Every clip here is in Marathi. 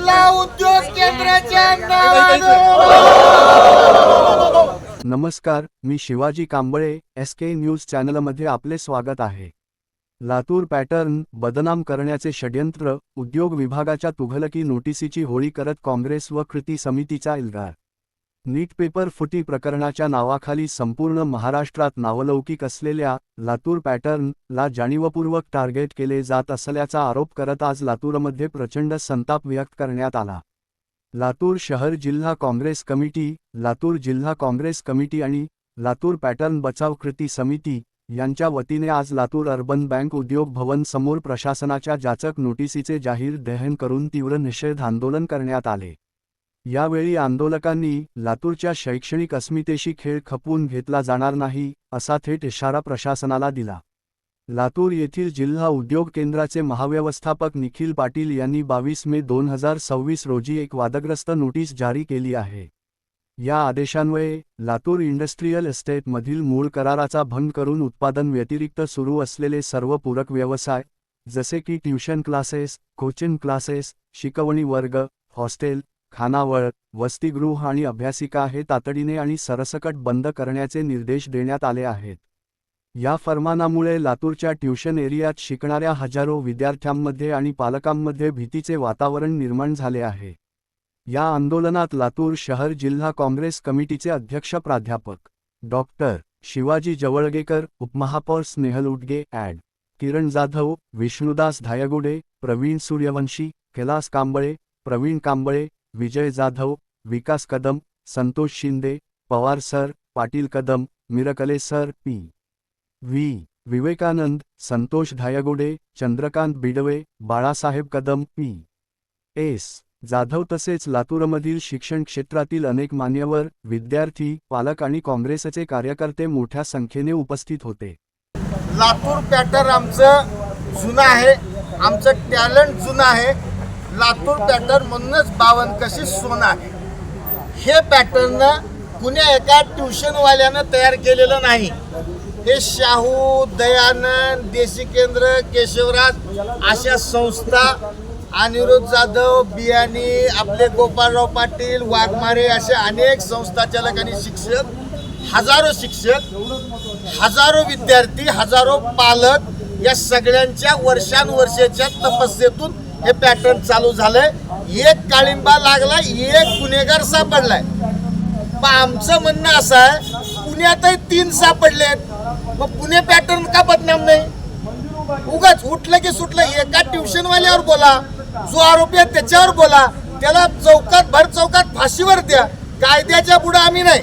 जिल्हा उद्योग केंद्राच्या नावानं। नमस्कार, मी शिवाजी कांबळे, SK न्यूज चॅनलमध्ये आपले स्वागत आहे। लातूर पॅटर्न बदनाम करण्याचे षड्यंत्र, उद्योग विभागाच्या तुघलकी नोटिसीची होळी करत काँग्रेस व कृती समितीचा इल्गार। नीट पेपर फुटी प्रकरणाच्या नावाखाली संपूर्ण महाराष्ट्रात नावलौकिक असलेल्या लातूर पॅटर्नला जाणीवपूर्वक टार्गेट केले जात असल्याचा आरोप करत आज लातूरमध्ये प्रचंड संताप व्यक्त करण्यात आला। लातूर शहर जिल्हा काँग्रेस कमिटी, लातूर जिल्हा काँग्रेस कमिटी आणि लातूर पॅटर्न बचाव कृती समिती यांच्या वतीने आज लातूर अर्बन बँक उद्योग भवन समोर प्रशासनाच्या जाचक नोटिसीचे जाहीर दहन करून तीव्र निषेध आंदोलन करण्यात आले। यावेळी आंदोलकांनी लातूरच्या शैक्षणिक अस्मितेशी खेळ खपवून घेतला जाणार नाही, असा थेट इशारा प्रशासनाला दिला। लातूर येथील जिल्हा उद्योग केंद्राचे महाव्यवस्थापक निखिल पाटील यांनी 22 मे 2026 रोजी एक वादग्रस्त नोटीस जारी केली आहे। या आदेशान्वये लातूर इंडस्ट्रियल एस्टेटमधील मूळ कराराचा भंग करून उत्पादन व्यतिरिक्त सुरू असलेले सर्व पूरक व्यवसाय, जसे की ट्यूशन क्लासेस, कोचिंग क्लासेस, शिकवणी वर्ग, हॉस्टेल, खानावळ, वसतिगृह आणि अभ्यासिका हे तातडीने आणि सरसकट बंद करण्याचे निर्देश देण्यात आले आहेत। या फरमानामुळे लातूरच्या ट्यूशन एरियात शिकणाऱ्या हजारो विद्यार्थ्यांमध्ये आणि पालकांमध्ये भीतीचे वातावरण निर्माण झाले आहे। या आंदोलनात लातूर शहर जिल्हा काँग्रेस कमिटीचे अध्यक्ष प्राध्यापक डॉक्टर शिवाजी जवळगेकर, उपमहापौर स्नेहल उटगे, ॲड. Kiran Jadhav, Vishnudas Dhaygude, Pravin Suryavanshi, Kailas Kamble, Pravin Kamble, Vijay Jadhav, Vikas Kadam, Santosh Shinde, Pawar sir, Patil Kadam, Mirkale sir, P V. Vivekanand, Santosh Dhaygude, Chandrakant Bidwe, Balasaheb Kadam, P S. Jadhav तसेच लातूरमधील शिक्षण क्षेत्रातील अनेक मान्यवर, विद्यार्थी, पालक आणि काँग्रेसचे कार्यकर्ते मोठ्या संख्येने उपस्थित होते। लातूर पॅटर्न आमचं जुनं आहे, आमचं टॅलेंट जुनं आहे। लातूर पॅटर्न म्हणूनच 52 कशी सोनं आहे। हे पॅटर्न कुण्या एका ट्युशनवाल्यानं तयार केलेलं नाही। हे शाहू, दयानंद, देशी केंद्र, केशवराज अशा संस्था, अनिरुद्ध जाधव, बियाणी, आपले गोपाळराव पाटील, वाघमारे अशा अनेक संस्थाचालक आणि शिक्षक, हजारो विद्यार्थी, हजारो पालक या सगळ्यांच्या वर्षानुवर्षाच्या तपस्येतून हे पॅटर्न चालू झालंय। एक काळिंबा लागला, एक गुन्हेगार सापडलाय। पण आमचं म्हणणं असं आहे, पुण्यातही 3 सापडलेत, मग पुणे पॅटर्न का बदनाम नाही? उगाच उठलं की सुटलं एका ट्युशनवाल्यावर बोला, जो आरोपी आहे त्याच्यावर बोला, त्याला भर चौकात फाशीवर द्या। कायद्याच्या पुढे आम्ही नाही।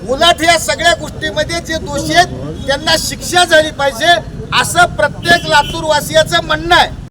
उलट या सगळ्या गोष्टीमध्ये जे दोषी आहेत त्यांना शिक्षा झाली पाहिजे, असं प्रत्येक लातूरवासियाचं म्हणणं आहे।